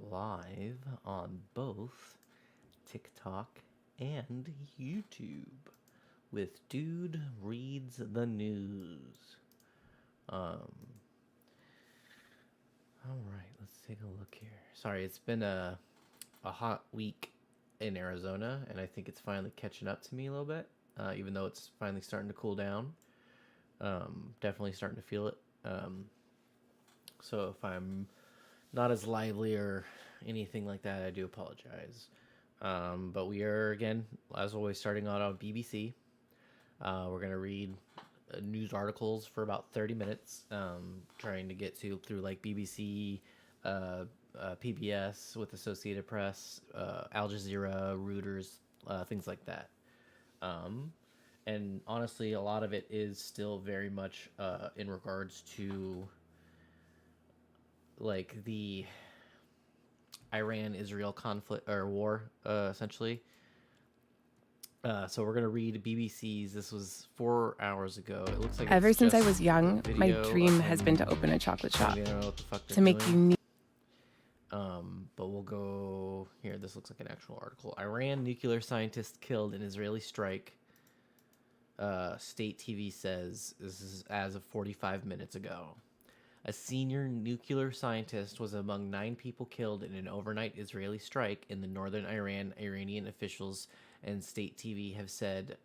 live on both TikTok and YouTube with Dude Reads the News. Um, all right, let's take a look here. Sorry, it's been a hot week in Arizona, and I think it's finally catching up to me a little bit, even though it's finally starting to cool down. Definitely starting to feel it. So if I'm not as lively or anything like that, I do apologize. But we are, again, as always, starting out on BBC. We're going to read news articles for about 30 minutes, trying to get through like BBC, PBS with Associated Press, Al Jazeera, Reuters, things like that. Um, and honestly, a lot of it is still very much in regards to like the Iran-Israel conflict or war, essentially. So we're gonna read BBC's. This was 4 hours ago. It looks like Ever it's since I just was young, a my video dream of has him been to open a chocolate shop telling everyone what the fuck they're to make doing. unique. But we'll go here. This looks like an actual article. Iran nuclear scientist killed in Israeli strike. State TV says this is as of 45 minutes ago. A senior nuclear scientist was among 9 people killed in an overnight Israeli strike in the northern Iran. Iranian officials and state TV have said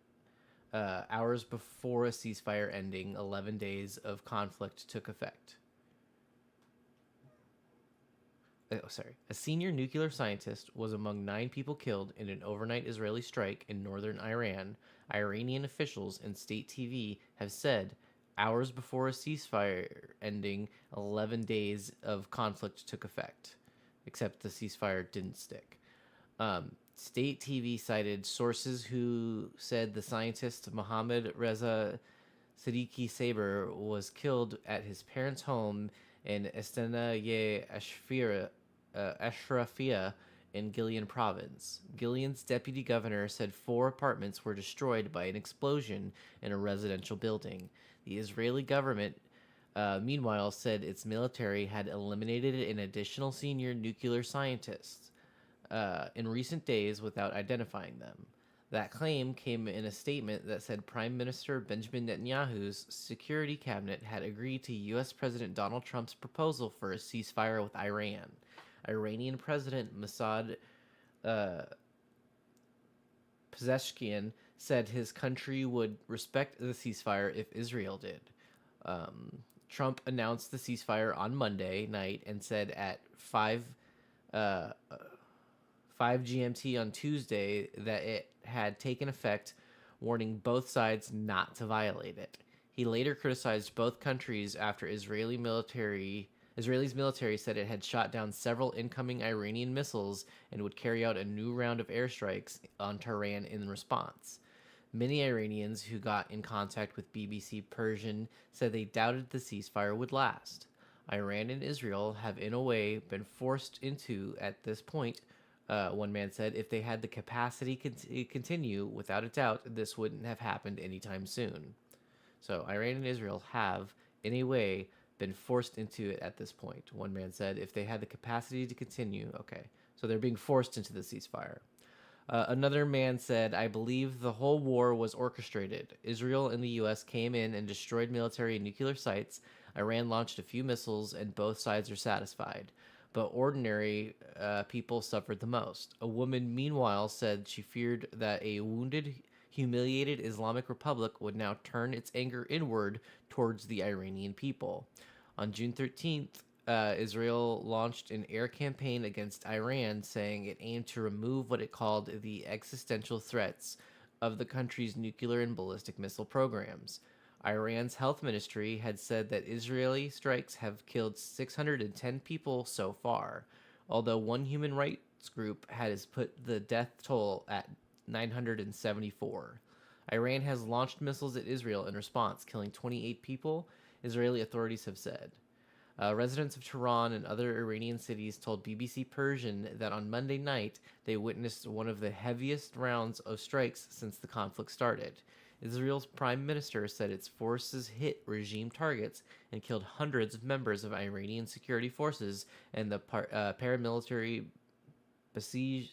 hours before a ceasefire ending, 11 days of conflict took effect. A senior nuclear scientist was among 9 people killed in an overnight Israeli strike in northern Iran. Iranian officials and state TV have said hours before a ceasefire ending, 11 days of conflict took effect, except the ceasefire didn't stick. State TV cited sources who said the scientist Mohammad Reza Siddiqui Saber was killed at his parents' home in Estana-ye Ashrafia in Gillian province. Gillian's deputy governor said 4 apartments were destroyed by an explosion in a residential building. The Israeli government, meanwhile, said its military had eliminated an additional senior nuclear scientist in recent days without identifying them. That claim came in a statement that said Prime Minister Benjamin Netanyahu's security cabinet had agreed to U.S. President Donald Trump's proposal for a ceasefire with Iran. Iranian President Mossad Pezeshkian said his country would respect the ceasefire if Israel did. Trump announced the ceasefire on Monday night and said at 5 GMT on Tuesday that it had taken effect, warning both sides not to violate it. He later criticized both countries after Israeli's military said it had shot down several incoming Iranian missiles and would carry out a new round of airstrikes on Tehran in response. Many Iranians who got in contact with BBC Persian said they doubted the ceasefire would last. Iran and Israel have, in a way, been forced into at this point. One man said, if they had the capacity to continue, without a doubt, this wouldn't have happened anytime soon. So Iran and Israel have, in a way, been forced into it at this point. One man said, if they had the capacity to continue, okay. So they're being forced into the ceasefire. Another man said, I believe the whole war was orchestrated. Israel and the U.S. came in and destroyed military and nuclear sites. Iran launched a few missiles, and both sides are satisfied. But ordinary people suffered the most. A woman, meanwhile, said she feared that a wounded, humiliated Islamic Republic would now turn its anger inward towards the Iranian people. On June 13th, Israel launched an air campaign against Iran, saying it aimed to remove what it called the existential threats of the country's nuclear and ballistic missile programs. Iran's health ministry had said that Israeli strikes have killed 610 people so far, although one human rights group has put the death toll at 974. Iran has launched missiles at Israel in response, killing 28 people, Israeli authorities have said. Residents of Tehran and other Iranian cities told BBC Persian that on Monday night they witnessed one of the heaviest rounds of strikes since the conflict started. Israel's prime minister said its forces hit regime targets and killed hundreds of members of Iranian security forces and the paramilitary Basij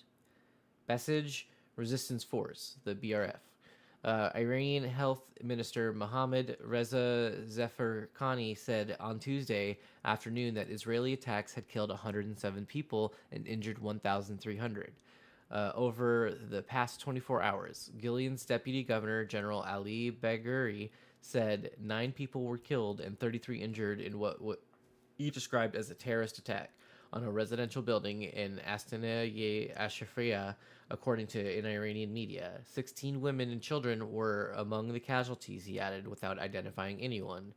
Resistance Force, the BRF. Iranian Health Minister Mohammad Reza Zefarkhani said on Tuesday afternoon that Israeli attacks had killed 107 people and injured 1,300. Over the past 24 hours, Gilead's Deputy Governor General Ali Bagheri said 9 people were killed and 33 injured in what he described as a terrorist attack on a residential building in Astana-ye Ashafia, according to an Iranian media. 16 women and children were among the casualties, he added, without identifying anyone.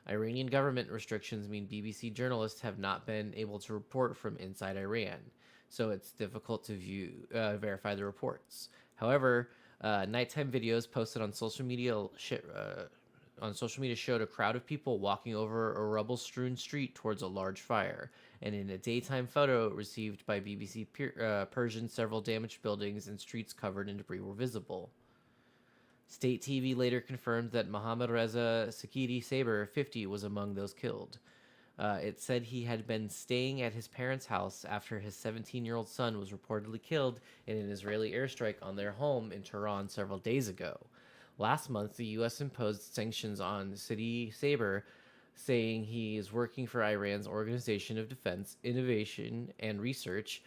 Iranian government restrictions mean BBC journalists have not been able to report from inside Iran, so it's difficult to verify the reports. However, nighttime videos posted on social media showed a crowd of people walking over a rubble-strewn street towards a large fire, and in a daytime photo received by BBC Persian, several damaged buildings and streets covered in debris were visible. State TV later confirmed that Mohammad Reza Sakiti Saber, 50, was among those killed. It said he had been staying at his parents' house after his 17-year-old son was reportedly killed in an Israeli airstrike on their home in Tehran several days ago. Last month, the U.S. imposed sanctions on Sidi Saber, saying he is working for Iran's Organization of Defense, Innovation, and Research,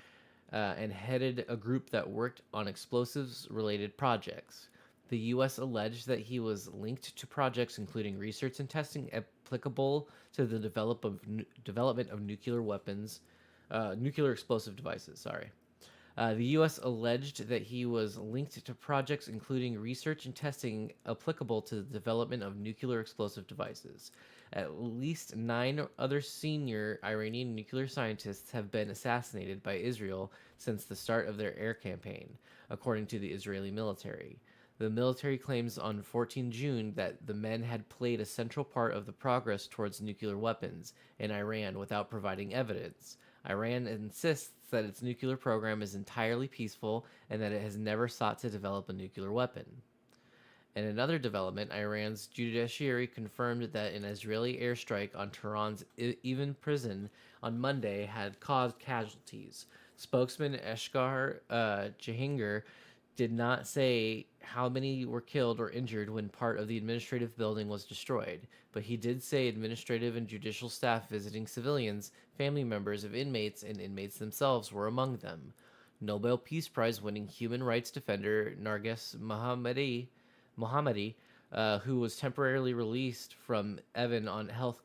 and headed a group that worked on explosives-related projects. The U.S. alleged that he was linked to projects including research and testing applicable to the development of nuclear explosive devices. The U.S. alleged that he was linked to projects including research and testing applicable to the development of nuclear explosive devices. At least 9 other senior Iranian nuclear scientists have been assassinated by Israel since the start of their air campaign, according to the Israeli military. The military claims on 14 June that the men had played a central part of the progress towards nuclear weapons in Iran without providing evidence. Iran insists that its nuclear program is entirely peaceful and that it has never sought to develop a nuclear weapon. In another development, Iran's judiciary confirmed that an Israeli airstrike on Tehran's Evin prison on Monday had caused casualties. Spokesman Eshgar Jahangir did not say how many were killed or injured when part of the administrative building was destroyed, but he did say administrative and judicial staff visiting civilians, family members of inmates, and inmates themselves were among them. Nobel Peace Prize winning human rights defender Narges Mohammadi, who was temporarily released from Evin on health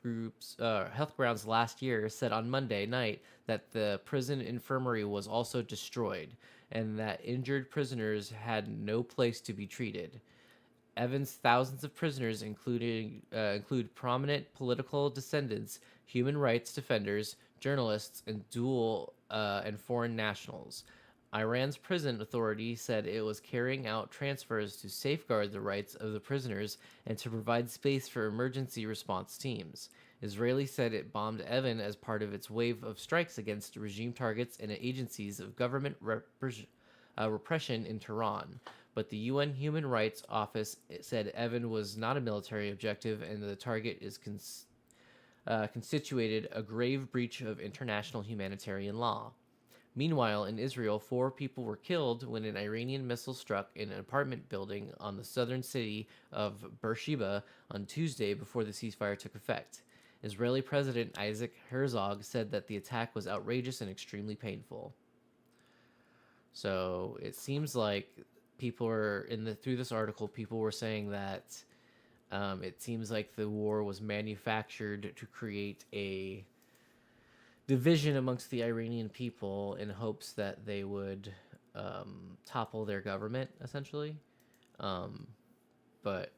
grounds last year, said on Monday night that the prison infirmary was also destroyed and that injured prisoners had no place to be treated. Evin's thousands of prisoners include prominent political dissidents, human rights defenders, journalists, and dual and foreign nationals. Iran's prison authority said it was carrying out transfers to safeguard the rights of the prisoners and to provide space for emergency response teams. Israeli said it bombed Evin as part of its wave of strikes against regime targets and agencies of government repression in Tehran. But the UN Human Rights Office said Evin was not a military objective and the target is constituted a grave breach of international humanitarian law. Meanwhile, in Israel, 4 people were killed when an Iranian missile struck in an apartment building on the southern city of Beersheba on Tuesday before the ceasefire took effect. Israeli President Isaac Herzog said that the attack was outrageous and extremely painful. So it seems like people are through this article, people were saying that it seems like the war was manufactured to create a division amongst the Iranian people in hopes that they would topple their government, essentially. But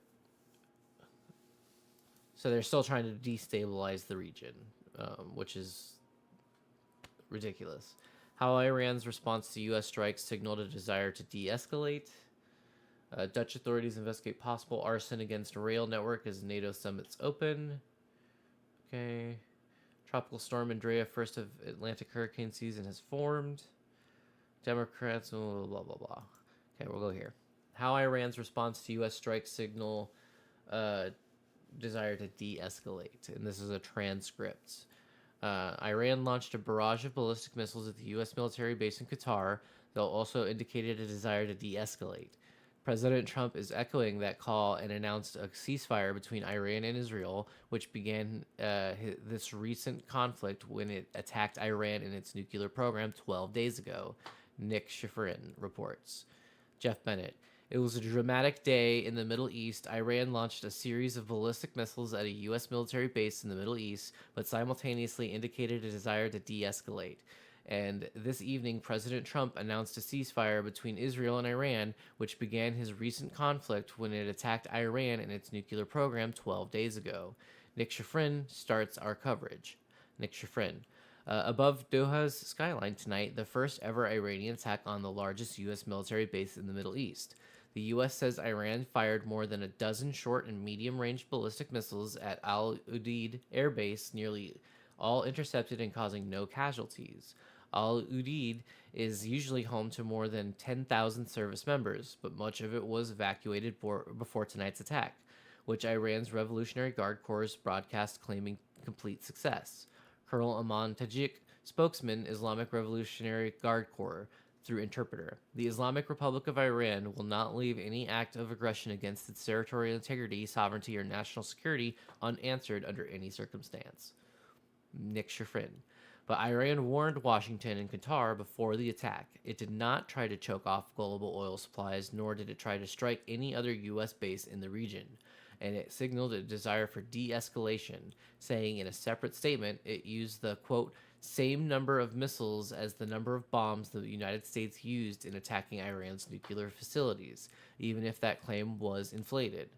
so they're still trying to destabilize the region, which is ridiculous. How Iran's response to U.S. strikes signaled a desire to de-escalate. Dutch authorities investigate possible arson against a rail network as NATO summits open. Okay. Tropical storm Andrea, first of Atlantic hurricane season, has formed. Democrats, blah, blah, blah. Okay, we'll go here. How Iran's response to U.S. strikes signal uh, desire to de-escalate, and this is a transcript. Iran launched a barrage of ballistic missiles at the U.S. military base in Qatar, though also indicated a desire to de-escalate. President Trump is echoing that call and announced a ceasefire between Iran and Israel, which began this recent conflict when it attacked Iran and its nuclear program 12 days ago, Nick Schifrin reports. Jeff Bennett. It was a dramatic day in the Middle East. Iran launched a series of ballistic missiles at a U.S. military base in the Middle East, but simultaneously indicated a desire to de escalate. And this evening, President Trump announced a ceasefire between Israel and Iran, which began his recent conflict when it attacked Iran and its nuclear program 12 days ago. Nick Schifrin starts our coverage. Nick Schifrin. Above Doha's skyline tonight, the first ever Iranian attack on the largest U.S. military base in the Middle East. The U.S. says Iran fired more than a dozen short and medium range ballistic missiles at Al Udeid Air Base, nearly all intercepted and causing no casualties. Al Udeid is usually home to more than 10,000 service members, but much of it was evacuated before tonight's attack, which Iran's Revolutionary Guard Corps broadcast claiming complete success. Colonel Aman Tajik, spokesman, Islamic Revolutionary Guard Corps, through interpreter. The Islamic Republic of Iran will not leave any act of aggression against its territorial integrity, sovereignty, or national security unanswered under any circumstance. Nick Schifrin. But Iran warned Washington and Qatar before the attack. It did not try to choke off global oil supplies, nor did it try to strike any other U.S. base in the region. And it signaled a desire for de-escalation, saying in a separate statement it used the, quote, same number of missiles as the number of bombs the United States used in attacking Iran's nuclear facilities, even if that claim was inflated.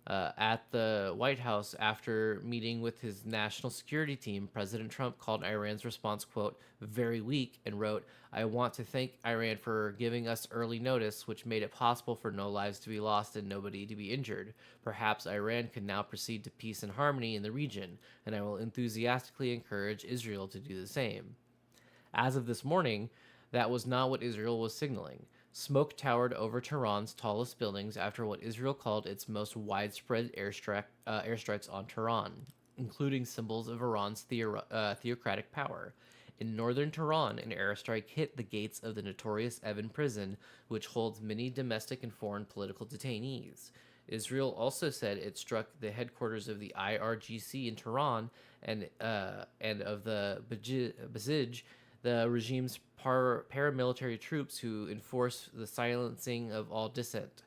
At the White House, after meeting with his national security team, President Trump called Iran's response, quote, very weak, and wrote, I want to thank Iran for giving us early notice, which made it possible for no lives to be lost and nobody to be injured. Perhaps Iran can now proceed to peace and harmony in the region, and I will enthusiastically encourage Israel to do the same. As of this morning, that was not what Israel was signaling. Smoke towered over Tehran's tallest buildings after what Israel called its most widespread airstrikes on Tehran, including symbols of Iran's theocratic power. In northern Tehran, an airstrike hit the gates of the notorious Evin prison, which holds many domestic and foreign political detainees. Israel also said it struck the headquarters of the IRGC in Tehran and of the Basij, the regime's paramilitary troops who enforce the silencing of all dissent.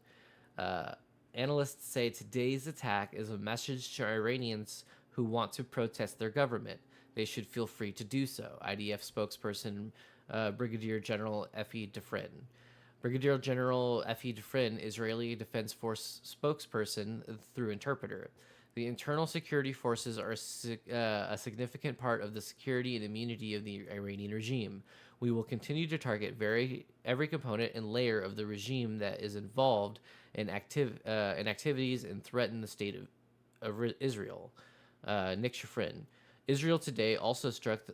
Analysts say today's attack is a message to Iranians who want to protest their government. They should feel free to do so, IDF spokesperson Brigadier General Effie Defrin. Brigadier General Effie Defrin, Israeli Defense Force spokesperson through interpreter. The internal security forces are a significant part of the security and immunity of the Iranian regime. We will continue to target every component and layer of the regime that is involved in activities and threaten the state of Israel. Nick Schifrin. Israel today also struck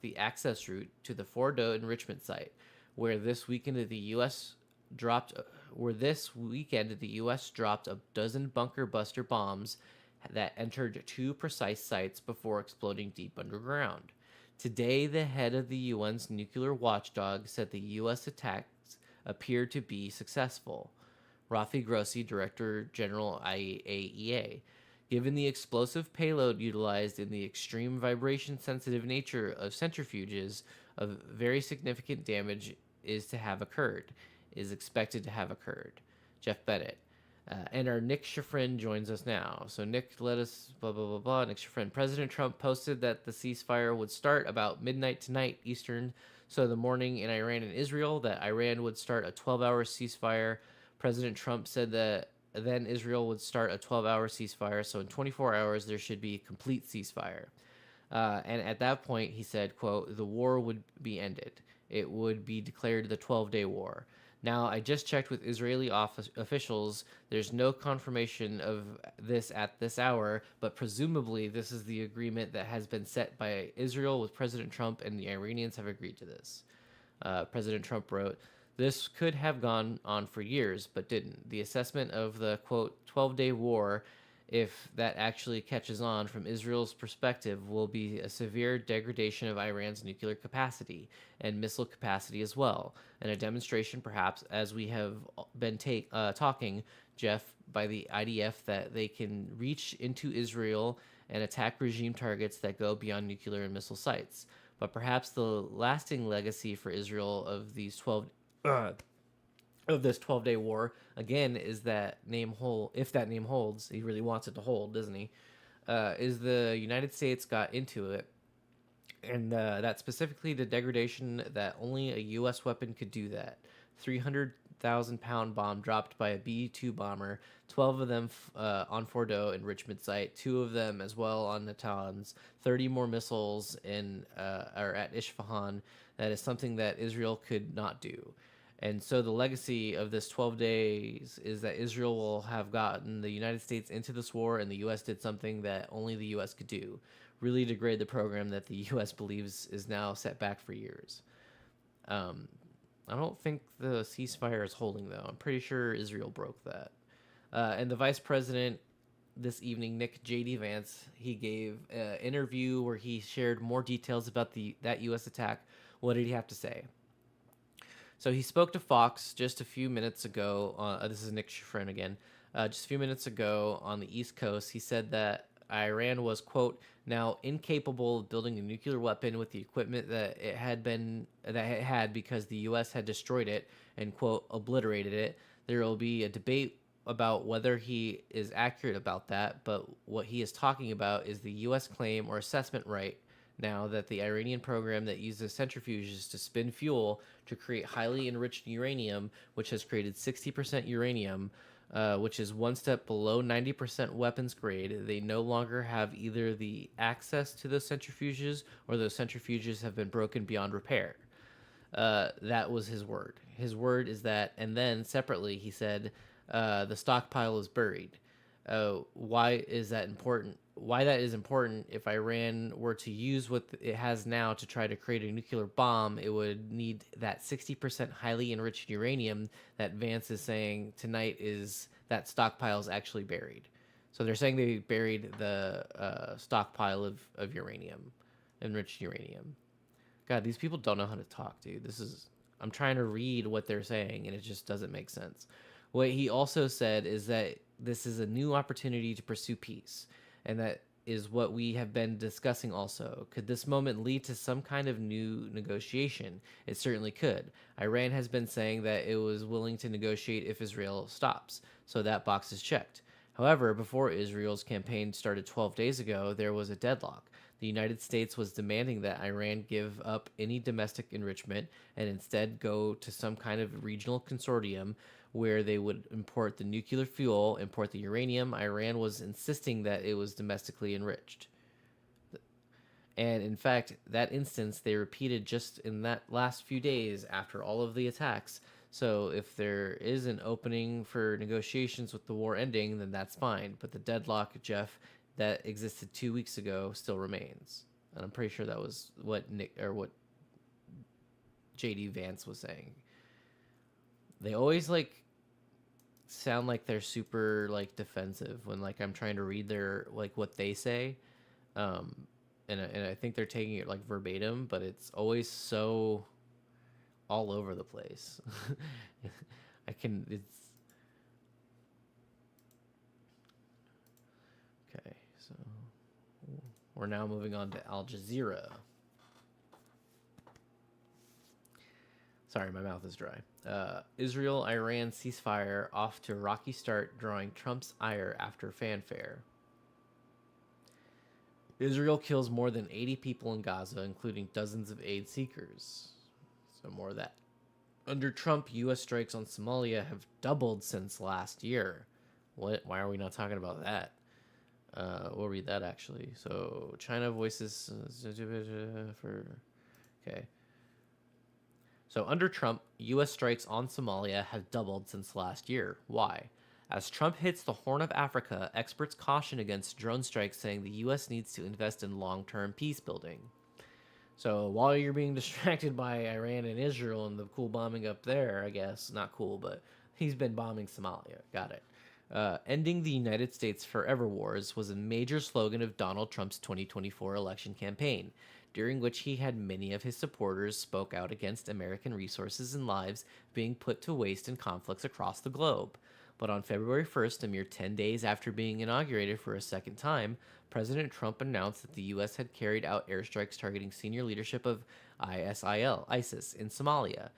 the access route to the Fordo enrichment site, where this weekend the U.S. dropped a dozen bunker buster bombs that entered two precise sites before exploding deep underground. Today, the head of the UN's nuclear watchdog said the U.S. attacks appeared to be successful. Rafi Grossi, Director General IAEA. Given the explosive payload utilized in the extreme vibration-sensitive nature of centrifuges, a very significant damage is expected to have occurred. Jeff Bennett. And our Nick Schifrin joins us now. So Nick, let us blah, blah, blah, blah. Nick Schifrin. President Trump posted that the ceasefire would start about midnight tonight Eastern, so the morning in Iran and Israel, that Iran would start a 12-hour ceasefire. President Trump said that then Israel would start a 12-hour ceasefire, so in 24 hours there should be a complete ceasefire. And at that point, he said, quote, the war would be ended. It would be declared the 12-day war. Now, I just checked with Israeli officials. There's no confirmation of this at this hour, but presumably this is the agreement that has been set by Israel with President Trump, and the Iranians have agreed to this. President Trump wrote, This could have gone on for years, but didn't. The assessment of the quote 12-day war, if that actually catches on from Israel's perspective, will be a severe degradation of Iran's nuclear capacity and missile capacity as well, and a demonstration, perhaps, as we have been talking, Jeff, by the IDF, that they can reach into Israel and attack regime targets that go beyond nuclear and missile sites. But perhaps the lasting legacy for Israel of these 12 uh, of this 12-day war again is that name hold if that name holds, he really wants it to hold, doesn't he? Is the United States got into it, and that specifically the degradation that only a U.S. weapon could do that. 300,000-pound bomb dropped by a B-2 bomber, 12 of them on Fordo enrichment site, 2 of them as well on Natanz, 30 more missiles in or at Isfahan. That is something that Israel could not do. And so the legacy of this 12 days is that Israel will have gotten the United States into this war, and the U.S. did something that only the U.S. could do, really degrade the program that the U.S. believes is now set back for years. I don't think the ceasefire is holding, though. I'm pretty sure Israel broke that. And the vice president this evening, Nick J.D. Vance, he gave an interview where he shared more details about that U.S. attack. What did he have to say? So he spoke to Fox just a few minutes ago. This is Nick Schifrin again. Just a few minutes ago on the East Coast, he said that Iran was, quote, now incapable of building a nuclear weapon with the equipment that it had because the U.S. had destroyed it and, quote, obliterated it. There will be a debate about whether he is accurate about that, but what he is talking about is the U.S. claim or assessment right now that the Iranian program that uses centrifuges to spin fuel to create highly enriched uranium, which has created 60% uranium, which is one step below 90% weapons grade. They no longer have either the access to those centrifuges or those centrifuges have been broken beyond repair. That was his word. His word is that, and then separately he said, the stockpile is buried. Why is that important? Why that is important? If Iran were to use what it has now to try to create a nuclear bomb, it would need that 60% highly enriched uranium that Vance is saying tonight is that stockpile is actually buried. So they're saying they buried the stockpile of uranium, enriched uranium. God, these people don't know how to talk, dude. I'm trying to read what they're saying, and it just doesn't make sense. What he also said is that this is a new opportunity to pursue peace, and that is what we have been discussing also. Could this moment lead to some kind of new negotiation? It certainly could. Iran has been saying that it was willing to negotiate if Israel stops, so that box is checked. However, before Israel's campaign started 12 days ago, there was a deadlock. The United States was demanding that Iran give up any domestic enrichment and instead go to some kind of regional consortium where they would import the nuclear fuel, import the uranium. Iran was insisting that it was domestically enriched. And in fact, that instance they repeated just in that last few days after all of the attacks. So if there is an opening for negotiations with the war ending, then that's fine. But the deadlock, Jeff, that existed 2 weeks ago still remains. And I'm pretty sure that was what what JD Vance was saying. They always sound like they're super defensive when I'm trying to read their what they say. And I think they're taking it verbatim, but it's always so all over the place. It's okay. So we're now moving on to Al Jazeera. Sorry, my mouth is dry. Israel-Iran ceasefire off to a rocky start, drawing Trump's ire after fanfare. Israel kills more than 80 people in Gaza, including dozens of aid seekers. So more of that. Under Trump, U.S. strikes on Somalia have doubled since last year. What? Why are we not talking about that? We'll read that actually. So China voices for okay. So under Trump, U.S. strikes on Somalia have doubled since last year. Why? As Trump hits the Horn of Africa, experts caution against drone strikes, saying the U.S. needs to invest in long-term peace building. So while you're being distracted by Iran and Israel and the cool bombing up there, I guess not cool, but he's been bombing Somalia. Got it. Ending the United States Forever Wars was a major slogan of Donald Trump's 2024 election campaign, during which he had many of his supporters spoke out against American resources and lives being put to waste in conflicts across the globe. But on February 1st, a mere 10 days after being inaugurated for a second time, President Trump announced that the U.S. had carried out airstrikes targeting senior leadership of ISIS, in Somalia.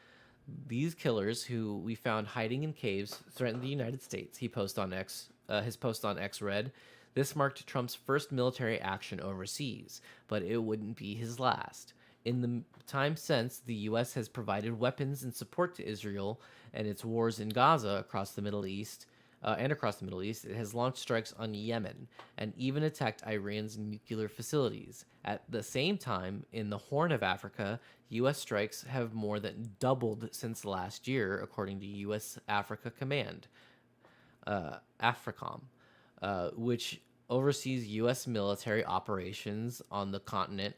These killers, who we found hiding in caves, threatened the United States. He post on X. His post on X read, "This marked Trump's first military action overseas, but it wouldn't be his last." In the time since, the U.S. has provided weapons and support to Israel and its wars in Gaza across the Middle East. It has launched strikes on Yemen and even attacked Iran's nuclear facilities. At the same time, in the Horn of Africa, U.S. strikes have more than doubled since last year, according to U.S. Africa Command, AFRICOM, which oversees U.S. military operations on the continent,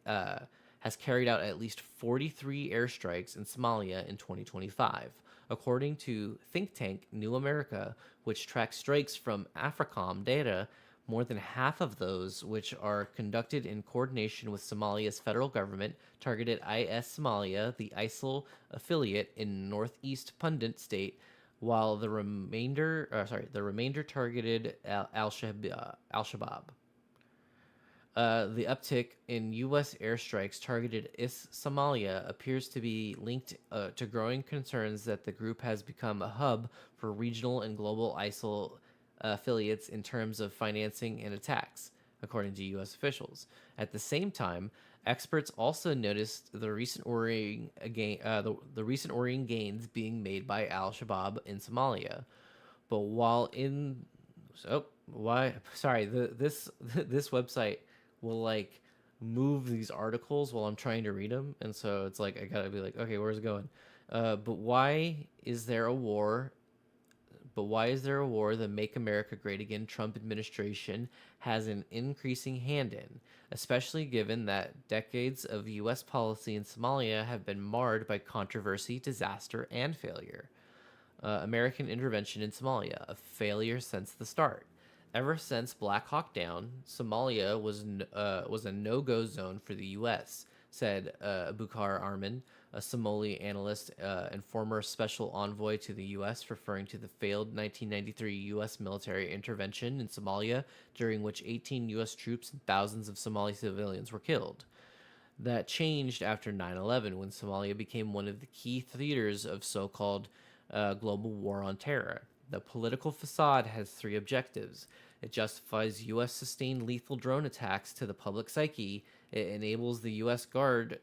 has carried out at least 43 airstrikes in Somalia in 2025. According to think tank New America, which tracks strikes from AFRICOM data, more than half of those, which are conducted in coordination with Somalia's federal government, targeted IS Somalia, the ISIL affiliate in northeast Pundit state, while the remainder targeted Al-Shabaab. The uptick in U.S. airstrikes targeted Somalia appears to be linked to growing concerns that the group has become a hub for regional and global ISIL affiliates in terms of financing and attacks, according to U.S. officials. At the same time, experts also noticed the recent worrying gains being made by Al-Shabaab in Somalia. But while in this website will like move these articles while I'm trying to read them, and so it's like I gotta be like, okay, where's it going? But why is there a war? But why is there a war the Make America Great Again Trump administration has an increasing hand in, especially given that decades of U.S. policy in Somalia have been marred by controversy, disaster, and failure? American intervention in Somalia, a failure since the start. Ever since Black Hawk Down, Somalia was a no-go zone for the U.S., said Bukhar Arman, a Somali analyst and former special envoy to the U.S., referring to the failed 1993 U.S. military intervention in Somalia, during which 18 U.S. troops and thousands of Somali civilians were killed. That changed after 9/11, when Somalia became one of the key theaters of so-called global war on terror. The political facade has three objectives. It justifies U.S. sustained lethal drone attacks to the public psyche. It enables the U.S. to guard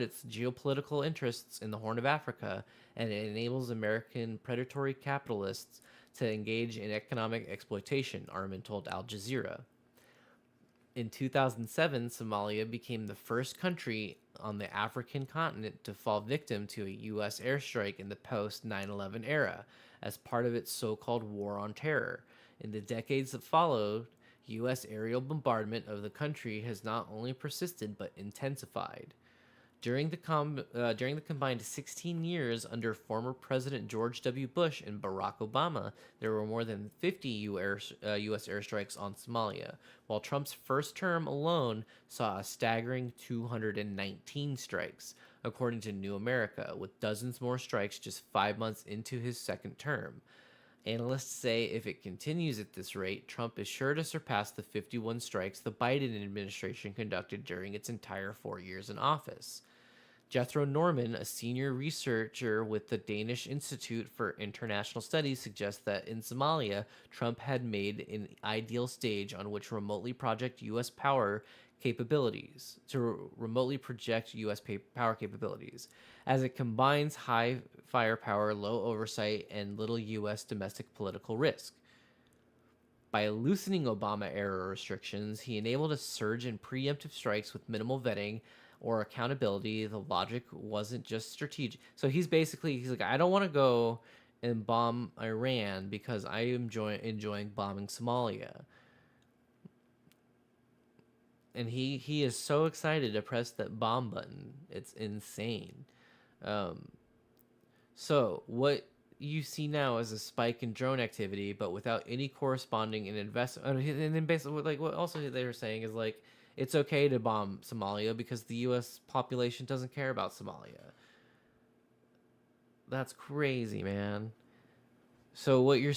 its geopolitical interests in the Horn of Africa, and it enables American predatory capitalists to engage in economic exploitation, Arman told Al Jazeera. In 2007, Somalia became the first country on the African continent to fall victim to a U.S. airstrike in the post 9/11 era, as part of its so-called war on terror. In the decades that followed, U.S. aerial bombardment of the country has not only persisted but intensified. During the combined 16 years under former President George W. Bush and Barack Obama, there were more than 50 U.S. airstrikes on Somalia, while Trump's first term alone saw a staggering 219 strikes, according to New America, with dozens more strikes just 5 months into his second term. Analysts say if it continues at this rate, Trump is sure to surpass the 51 strikes the Biden administration conducted during its entire 4 years in office. Jethro Norman, a senior researcher with the Danish Institute for International Studies, suggests that in Somalia, Trump had made an ideal stage on which remotely project U.S. power capabilities, as it combines high firepower, low oversight, and little U.S. domestic political risk. By loosening Obama-era restrictions, he enabled a surge in preemptive strikes with minimal vetting or accountability. The logic wasn't just strategic. So he's like, I don't want to go and bomb Iran because I am enjoying bombing Somalia. and he is so excited to press that bomb button. It's insane. Um, so what you see now is a spike in drone activity, but without any corresponding in investment. And then basically, like what also they were saying is like it's okay to bomb Somalia because the U.S. population doesn't care about Somalia. That's crazy, man. So what you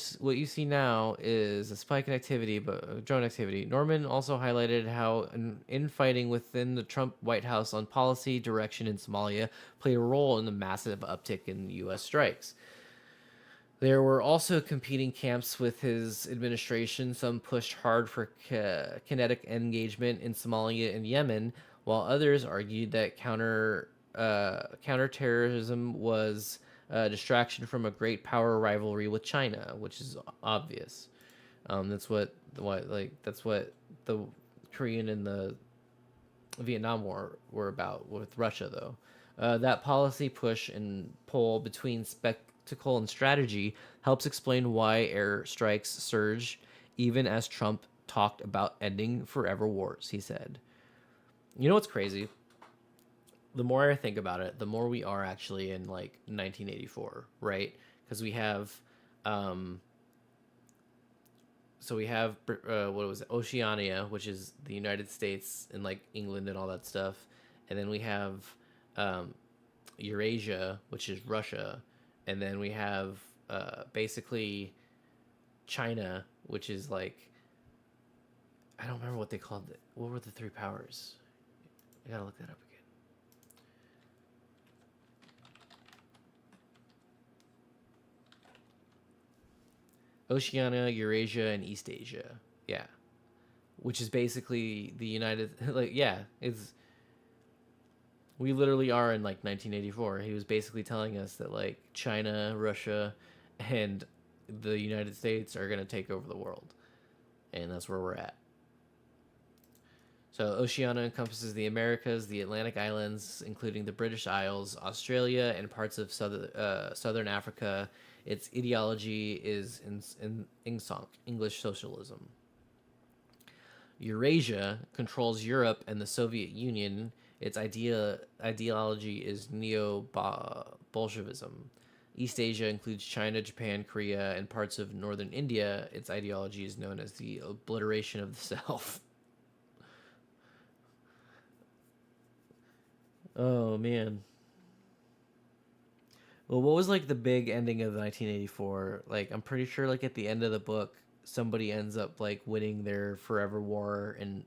see now is a spike in activity, but drone activity. Norman also highlighted how infighting within the Trump White House on policy direction in Somalia played a role in the massive uptick in U.S. strikes. There were also competing camps with his administration. Some pushed hard for kinetic engagement in Somalia and Yemen, while others argued that counterterrorism was a distraction from a great power rivalry with China, which is obvious. That's what the Korean and the Vietnam War were about with Russia, though. That policy push and pull between spectacle and strategy helps explain why air strikes surge, even as Trump talked about ending forever wars, he said. You know what's crazy? The more I think about it, the more we are actually in like 1984, right? Because we have, um, so we have what was it, Oceania, which is the United States and like England and all that stuff, and then we have um, Eurasia, which is Russia, and then we have basically China, which is like I don't remember what they called it. What were the three powers? I gotta look that up again. Oceania, Eurasia, and East Asia. Yeah, which is basically the United. Like, yeah, it's we literally are in like 1984. He was basically telling us that like China, Russia, and the United States are gonna take over the world, and that's where we're at. So Oceania encompasses the Americas, the Atlantic Islands, including the British Isles, Australia, and parts of southern Africa. Its ideology is in Ingsank, English socialism. Eurasia controls Europe and the Soviet Union. Its ideology is neo-Bolshevism. East Asia includes China, Japan, Korea, and parts of northern India. Its ideology is known as the obliteration of the self. Oh man. Well, what was like the big ending of 1984? Like, I'm pretty sure like at the end of the book, somebody ends up like winning their forever war in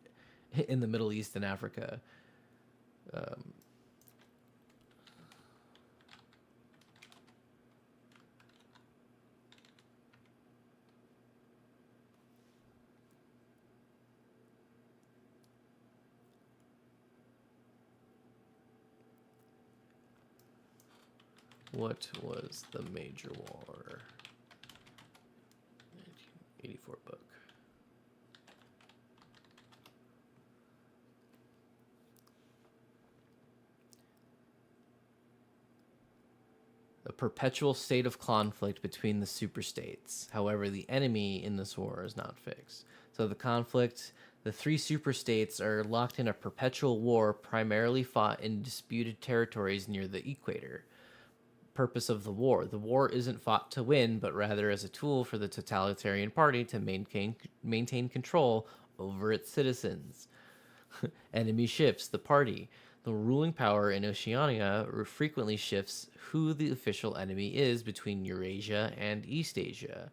the Middle East and Africa. Um, what was the major war? 1984 book. A perpetual state of conflict between the superstates. However, the enemy in this war is not fixed. So the three superstates are locked in a perpetual war primarily fought in disputed territories near the equator. Purpose of the war. The war isn't fought to win, but rather as a tool for the totalitarian party to maintain control over its citizens. Enemy shifts the party. The ruling power in Oceania frequently shifts who the official enemy is between Eurasia and East Asia.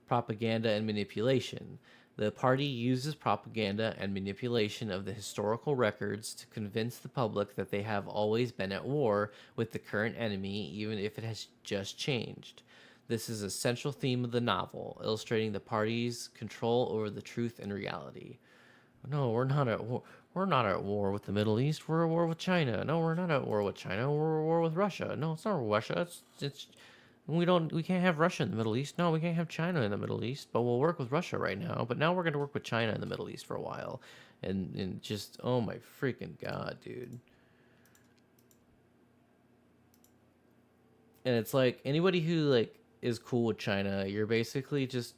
Propaganda and manipulation. The party uses propaganda and manipulation of the historical records to convince the public that they have always been at war with the current enemy, even if it has just changed. This is a central theme of the novel, illustrating the party's control over the truth and reality. No, we're not at war. We're not at war with the Middle East. We're at war with China. No, we're not at war with China. We're at war with Russia. No, it's not Russia. It's we can't have Russia in the Middle East. No, we can't have China in the Middle East. But we'll work with Russia right now. But now we're going to work with China in the Middle East for a while, and just oh my freaking god, dude. And it's like anybody who like is cool with China, you're basically just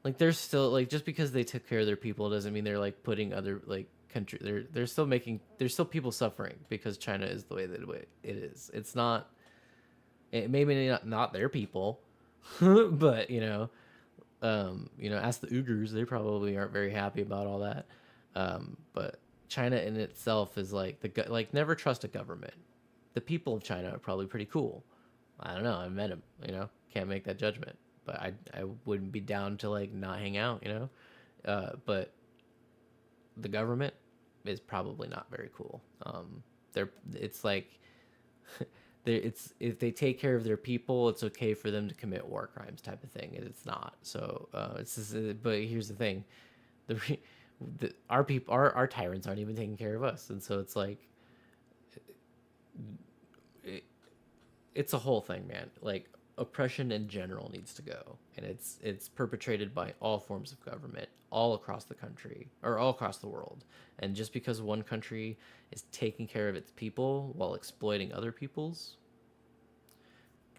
like they're still like just because they took care of their people doesn't mean they're like putting other like country. They're still making. There's still people suffering because China is the way that it is. It's not. It maybe not their people, but ask the Uyghurs. They probably aren't very happy about all that. But China in itself is like like never trust a government. The people of China are probably pretty cool. I don't know. I met them. Can't make that judgment. But I wouldn't be down to like not hang out. But the government is probably not very cool. It's like it's if they take care of their people, it's okay for them to commit war crimes, type of thing, and it's not. So it's just, but here's the thing, our people, our tyrants aren't even taking care of us, and so it's like it, it's a whole thing, man. Like oppression in general needs to go, and it's perpetrated by all forms of government all across the country or all across the world. And just because one country is taking care of its people while exploiting other people's,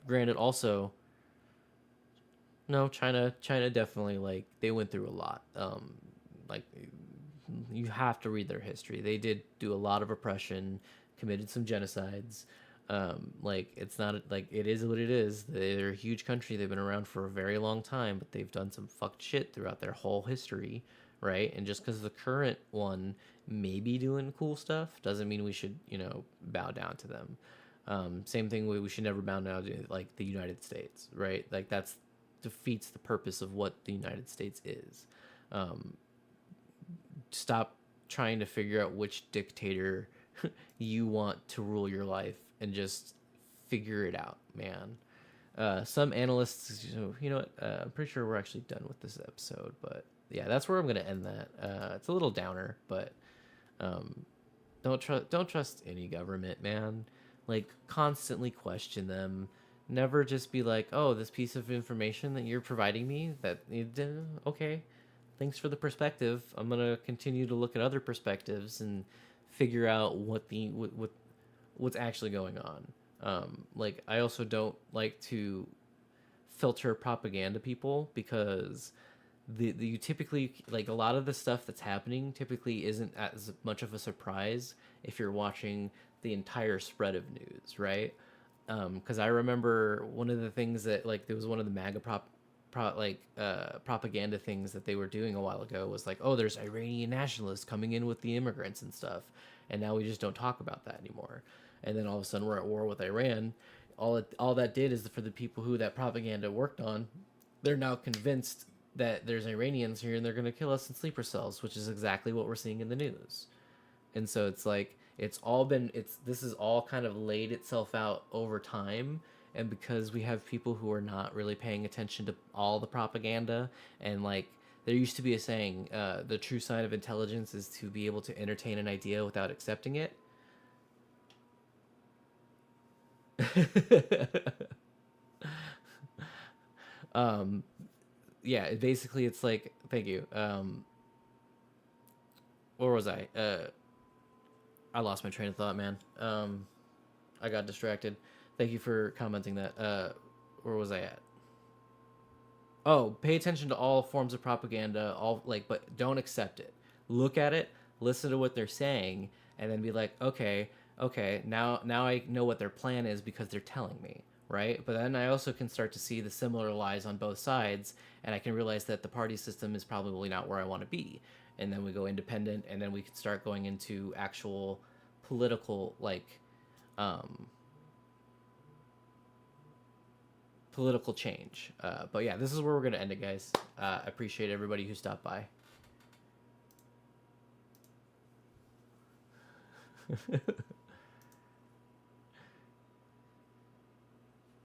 granted, also, no, China definitely, like, they went through a lot. Like, you have to read their history. They did do a lot of oppression, committed some genocides. Like, it's not like, it is what it is. They're a huge country. They've been around for a very long time, but they've done some fucked shit throughout their whole history, right? And just because the current one may be doing cool stuff doesn't mean we should, bow down to them. Same thing, we should never bow down to like the United States, right? Like that's defeats the purpose of what the United States is. Stop trying to figure out which dictator you want to rule your life and just figure it out, man. Some analysts, I'm pretty sure we're actually done with this episode, but yeah, that's where I'm gonna end that. It's a little downer, but don't trust any government, man. Like constantly question them. Never just be like, oh, this piece of information that you're providing me, okay, thanks for the perspective. I'm gonna continue to look at other perspectives and figure out what's actually going on. Like I also don't like to filter propaganda people because you typically, like, a lot of the stuff that's happening typically isn't as much of a surprise if you're watching the entire spread of news, right? Because I remember one of the things that, like, there was one of the MAGA propaganda things that they were doing a while ago was like, oh, there's Iranian nationalists coming in with the immigrants and stuff, and now we just don't talk about that anymore. And then all of a sudden we're at war with Iran. All that did is, for the people who that propaganda worked on, they're now convinced that there's Iranians here and they're going to kill us in sleeper cells, which is exactly what we're seeing in the news. And so it's like this has all kind of laid itself out over time. And because we have people who are not really paying attention to all the propaganda, and like there used to be a saying, the true sign of intelligence is to be able to entertain an idea without accepting it. Yeah, basically it's like, thank you. Where was I lost my train of thought, man. I got distracted. Thank you for commenting that. Where was I at? Oh, pay attention to all forms of propaganda, but don't accept it. Look at it, listen to what they're saying, and then be like, okay, now I know what their plan is because they're telling me, right? But then I also can start to see the similar lies on both sides, and I can realize that the party system is probably not where I want to be. And then we go independent, and then we can start going into actual political, political change. But yeah, this is where we're going to end it, guys. I appreciate everybody who stopped by.